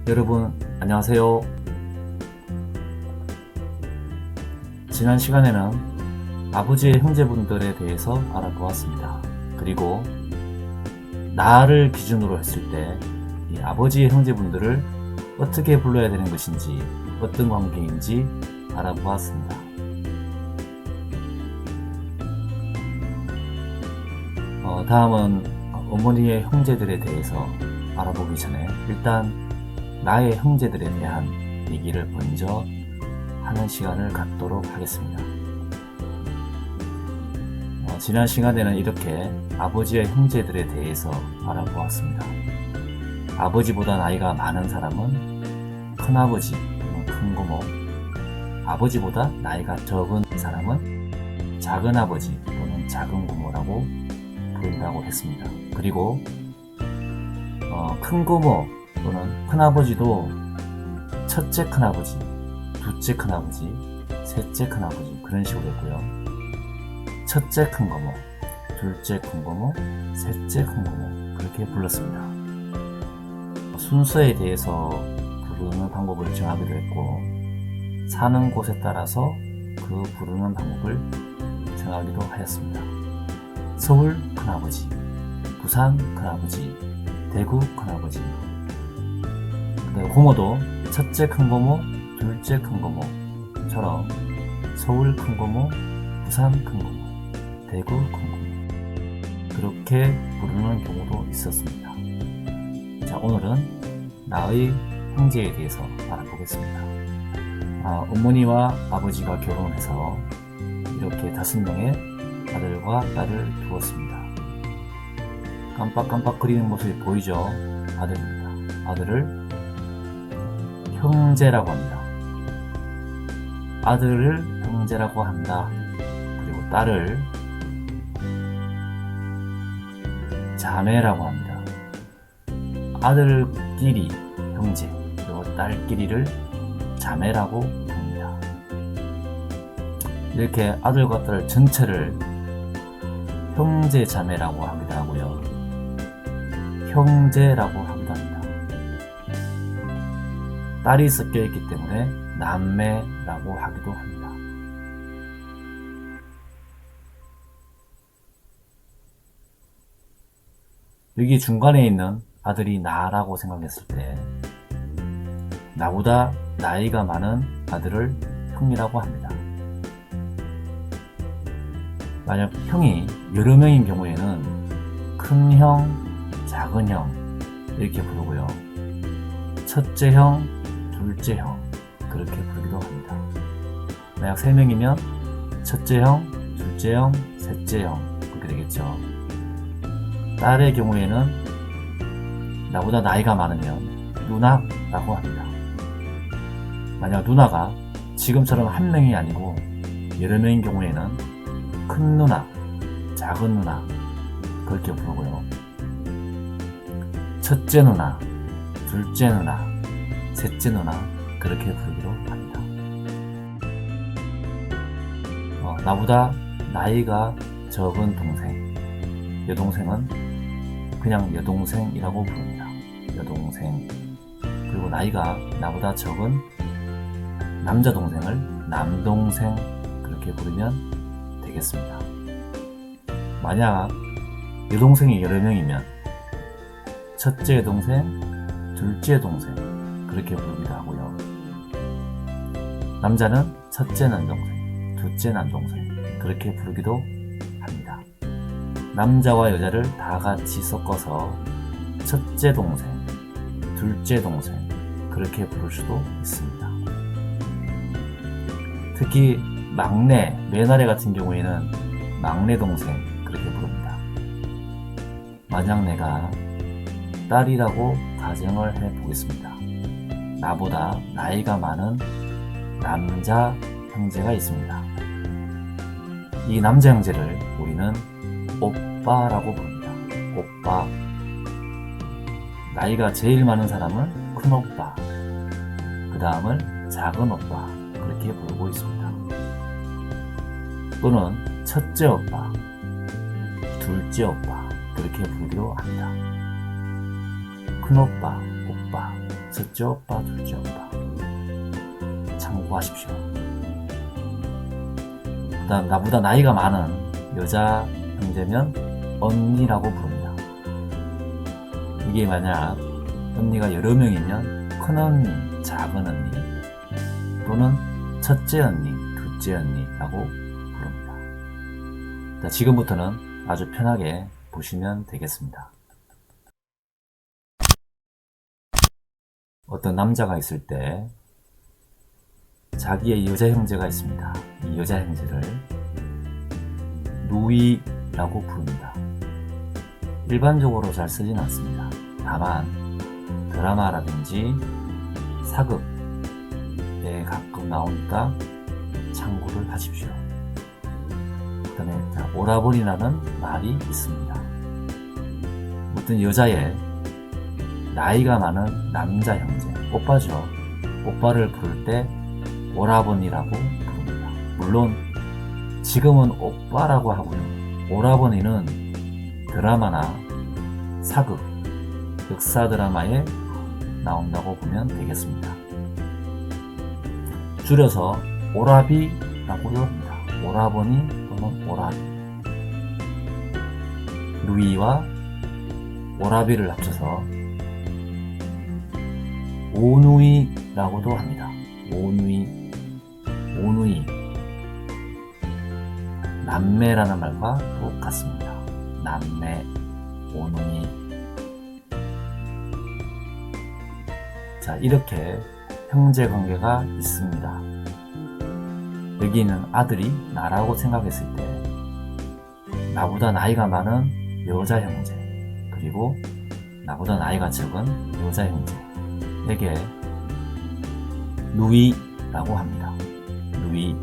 여러분 안녕하세요. 지난 시간에는 아버지의 형제분들에 대해서 알아보았습니다. 그리고 나를 기준으로 했을 때 이 아버지의 형제분들을 어떻게 불러야 되는 것인지, 어떤 관계인지 알아보았습니다. 다음은 어머니의 형제들에 대해서 알아보기 전에 일단 나의 형제들에 대한 얘기를 먼저 하는 시간을 갖도록 하겠습니다. 지난 시간에는 이렇게 아버지의 형제들에 대해서 알아보았습니다. 아버지보다 나이가 많은 사람은 큰아버지 또는 큰고모, 아버지보다 나이가 적은 사람은 작은아버지 또는 작은고모라고 부른다고 했습니다. 그리고 큰고모 또는 큰아버지도 첫째 큰아버지, 둘째 큰아버지, 셋째 큰아버지 그런 식으로 했고요. 첫째 큰고모, 둘째 큰고모, 셋째 큰고모 그렇게 불렀습니다. 순서에 대해서 부르는 방법을 정하기도 했고, 사는 곳에 따라서 그 부르는 방법을 정하기도 하였습니다. 서울 큰아버지, 부산 큰아버지, 대구 큰아버지, 고모도 첫째 큰고모, 둘째 큰고모처럼 서울 큰고모, 부산 큰고모, 대구 큰고모 그렇게 부르는 경우도 있었습니다. 자, 오늘은 나의 형제에 대해서 알아보겠습니다. 어머니와 아버지가 결혼해서 이렇게 5명의 아들과 딸을 두었습니다. 깜빡깜빡거리는 모습이 보이죠? 아들입니다. 아들을 형제라고 합니다. 아들을 형제라고 한다. 그리고 딸을 자매라고 합니다. 아들끼리 형제, 그리고 딸끼리를 자매라고 부릅니다. 이렇게 아들과 딸 전체를 형제 자매라고 하기도 하고요. 형제라고 하기도 합니다. 딸이 섞여 있기 때문에 남매라고 하기도 합니다. 여기 중간에 있는 아들이 나라고 생각했을 때 나보다 나이가 많은 아들을 형이라고 합니다. 만약 형이 여러 명인 경우에는 큰 형, 작은 형 이렇게 부르고요. 첫째 형, 둘째 형 그렇게 부르기도 합니다. 만약 3명이면 첫째 형, 둘째 형, 셋째 형 그렇게 되겠죠. 딸의 경우에는 나보다 나이가 많으면 누나라고 합니다. 만약 누나가 지금처럼 한 명이 아니고 여러 명인 경우에는 큰 누나, 작은 누나 그렇게 부르고요. 첫째 누나, 둘째 누나, 셋째 누나 그렇게 부르기도 합니다. 나보다 나이가 적은 동생, 여동생은 그냥 여동생이라고 부릅니다. 여동생. 그리고 나이가 나보다 적은 남자 동생을 남동생 그렇게 부르면 되겠습니다. 만약 여동생이 여러 명이면 첫째 여동생, 둘째 동생 그렇게 부르기도 하고요. 남자는 첫째 남동생, 둘째 남동생 그렇게 부르기도 합니다. 남자와 여자를 다 같이 섞어서 첫째 동생, 둘째 동생 그렇게 부를 수도 있습니다. 특히 막내, 매나래 같은 경우에는 막내 동생 그렇게 부릅니다. 만약 내가 딸이라고 가정을 해보겠습니다. 나보다 나이가 많은 남자 형제가 있습니다. 이 남자 형제를 우리는 오빠라고 부릅니다. 오빠. 나이가 제일 많은 사람은 큰오빠, 그 다음을 작은오빠 그렇게 부르고 있습니다. 또는 첫째 오빠, 둘째 오빠 그렇게 부르기도 합니다. 큰오빠, 오빠 첫째 오빠, 둘째 오빠. 참고하십시오. 그다음 나보다 나이가 많은 여자 형제면 언니라고 부릅니다. 이게 만약 언니가 여러 명이면 큰 언니, 작은 언니 또는 첫째 언니, 둘째 언니라고 부릅니다. 자, 지금부터는 아주 편하게 보시면 되겠습니다. 어떤 남자가 있을 때 자기의 여자 형제가 있습니다. 이 여자 형제를 누이라고 부릅니다. 일반적으로 잘 쓰진 않습니다. 다만 드라마라든지 사극에 가끔 나오니까 참고를 하십시오. 그 다음에 오라버니라는 말이 있습니다. 어떤 여자의 나이가 많은 남자 형제, 오빠죠. 오빠를 부를 때 오라버니라고 부릅니다. 물론 지금은 오빠라고 하고요. 오라버니는 드라마나 사극, 역사 드라마에 나온다고 보면 되겠습니다. 줄여서 오라비라고도 합니다. 오라버니 또는 오라비. 누이와 오라비를 합쳐서 오누이라고도 합니다. 오누이. 남매라는 말과 똑같습니다. 남매, 오누이. 자, 이렇게 형제 관계가 있습니다. 여기 있는 아들이 나라고 생각했을 때 나보다 나이가 많은 여자 형제, 그리고 나보다 나이가 적은 여자 형제에게 누이라고 합니다. 누이.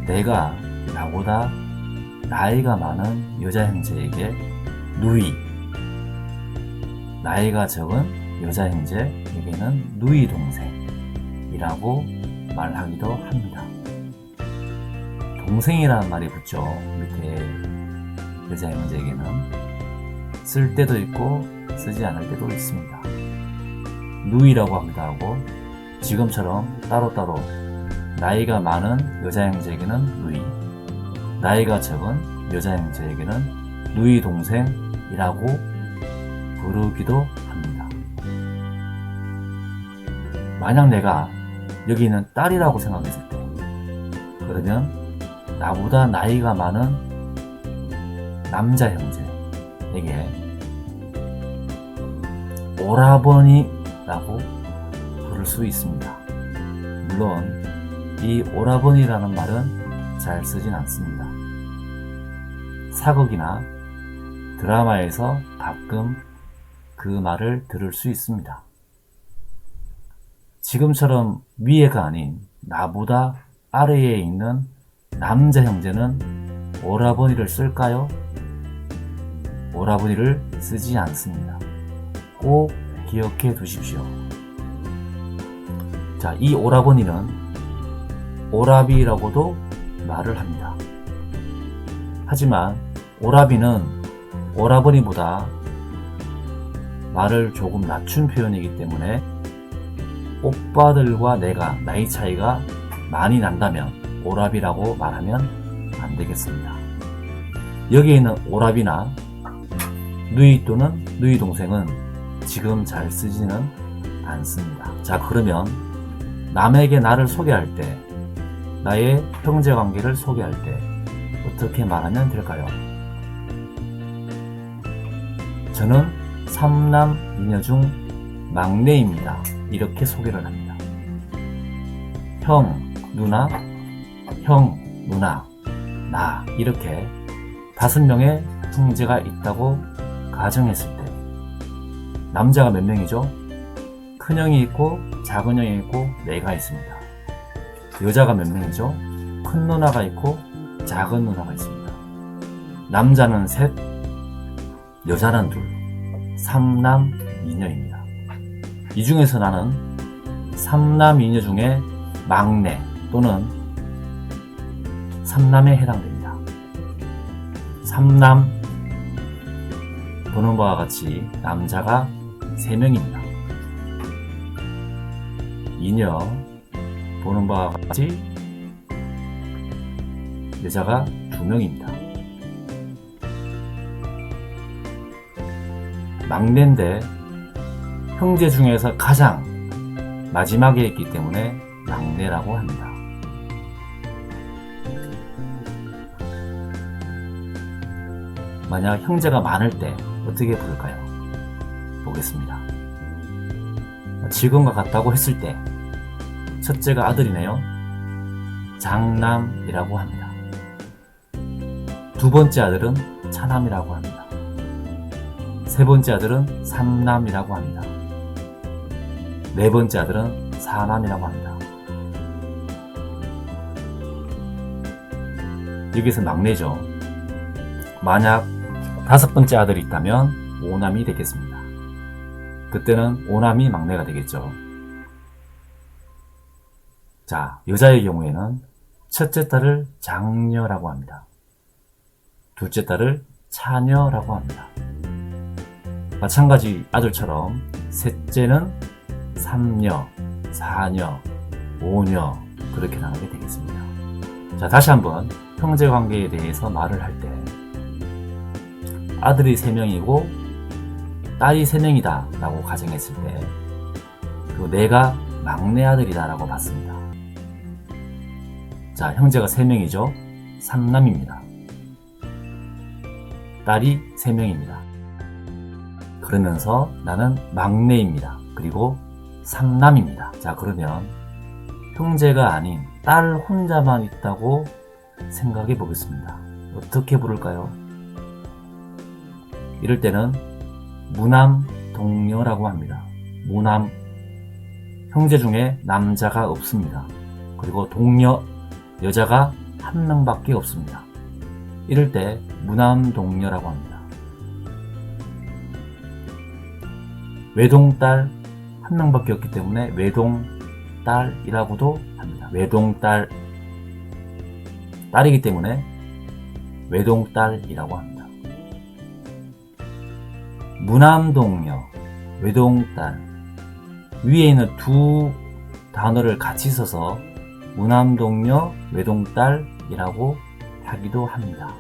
내가 나보다 나이가 많은 여자 형제에게 누이, 나이가 적은 여자 형제에게는 누이 동생이라고 말하기도 합니다. 동생이라는 말이 붙죠. 밑에 여자 형제에게는 쓸 때도 있고 쓰지 않을 때도 있습니다. 누이라고 하기도 하고, 지금처럼 따로따로 나이가 많은 여자 형제에게는 누이, 나이가 적은 여자 형제에게는 누이 동생이라고 부르기도 합니다. 만약 내가 여기 있는 딸이라고 생각했을 때, 그러면 나보다 나이가 많은 남자 형제에게 오라버니라고 부를 수 있습니다. 물론 이 오라버니라는 말은 잘 쓰진 않습니다. 사극이나 드라마에서 가끔 그 말을 들을 수 있습니다. 지금처럼 위에가 아닌 나보다 아래에 있는 남자 형제는 오라버니를 쓸까요? 오라버니를 쓰지 않습니다. 꼭 기억해 두십시오. 자, 이 오라버니는 오라비라고도 말을 합니다. 하지만 오라비는 오라버니보다 말을 조금 낮춘 표현이기 때문에 오빠들과 내가 나이 차이가 많이 난다면 오라비라고 말하면 안 되겠습니다. 여기에 있는 오라비나 누이 또는 누이 동생은 지금 잘 쓰지는 않습니다. 자, 그러면 남에게 나를 소개할 때, 나의 형제 관계를 소개할 때 어떻게 말하면 될까요? 저는 3남 2녀 중 막내입니다. 이렇게 소개를 합니다. 형, 누나, 나 이렇게 5명의 형제가 있다고 가정했을 때 남자가 몇 명이죠? 큰형이 있고 작은 형이 있고 내가 있습니다. 여자가 몇 명이죠? 큰 누나가 있고 작은 누나가 있습니다. 남자는 셋, 여자는 둘, 3남 2녀입니다. 이 중에서 나는 3남 2녀 중에 막내 또는 3남에 해당됩니다. 3남 보는 바와 같이 남자가 3명입니다. 이녀 보는 바와 같이 여자가 2명입니다. 막내인데 형제 중에서 가장 마지막에 있기 때문에 막내라고 합니다. 만약 형제가 많을 때 어떻게 부를까요? 보겠습니다. 지금과 같다고 했을 때 첫째가 아들이네요. 장남이라고 합니다. 두 번째 아들은 차남이라고 합니다. 세 번째 아들은 삼남이라고 합니다. 네 번째 아들은 사남이라고 합니다. 여기서 막내죠. 만약 5번째 아들이 있다면 5남이 되겠습니다. 그때는 5남이 막내가 되겠죠. 자, 여자의 경우에는 첫째 딸을 장녀라고 합니다. 둘째 딸을 차녀라고 합니다. 마찬가지 아들처럼 셋째는 삼녀, 사녀, 오녀 그렇게 나가게 되겠습니다. 자, 다시 한번 형제관계에 대해서 말을 할 때 아들이 3명이고 딸이 3명이다 라고 가정했을 때 그리고 내가 막내 아들이다 라고 봤습니다. 자, 형제가 3명이죠. 3남입니다. 딸이 3명입니다. 그러면서 나는 막내입니다. 그리고 3남입니다. 자, 그러면 형제가 아닌 딸 혼자만 있다고 생각해 보겠습니다. 어떻게 부를까요? 이럴 때는 무남동녀라고 합니다. 무남, 형제 중에 남자가 없습니다. 그리고 동녀, 여자가 1명밖에 없습니다. 이럴 때 무남동녀라고 합니다. 외동딸 1명밖에 없기 때문에 외동딸이라고도 합니다. 외동딸, 딸이기 때문에 외동딸이라고 합니다. 무남동녀, 외동딸 위에 있는 두 단어를 같이 써서 무남동녀, 외동딸이라고 하기도 합니다.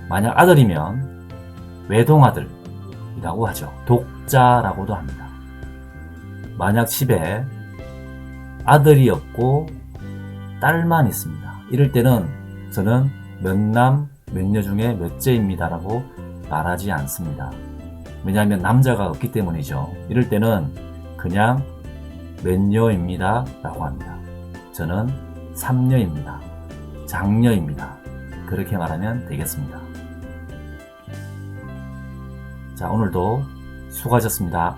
만약 아들이면 외동아들이라고 하죠. 독자라고도 합니다. 만약 집에 아들이 없고 딸만 있습니다. 이럴 때는 저는 몇남 몇녀 중에 몇째입니다 라고 말하지 않습니다. 왜냐하면 남자가 없기 때문이죠. 이럴 때는 그냥 몇녀입니다 라고 합니다. 저는 삼녀입니다. 장녀입니다. 그렇게 말하면 되겠습니다. 자, 오늘도 수고하셨습니다.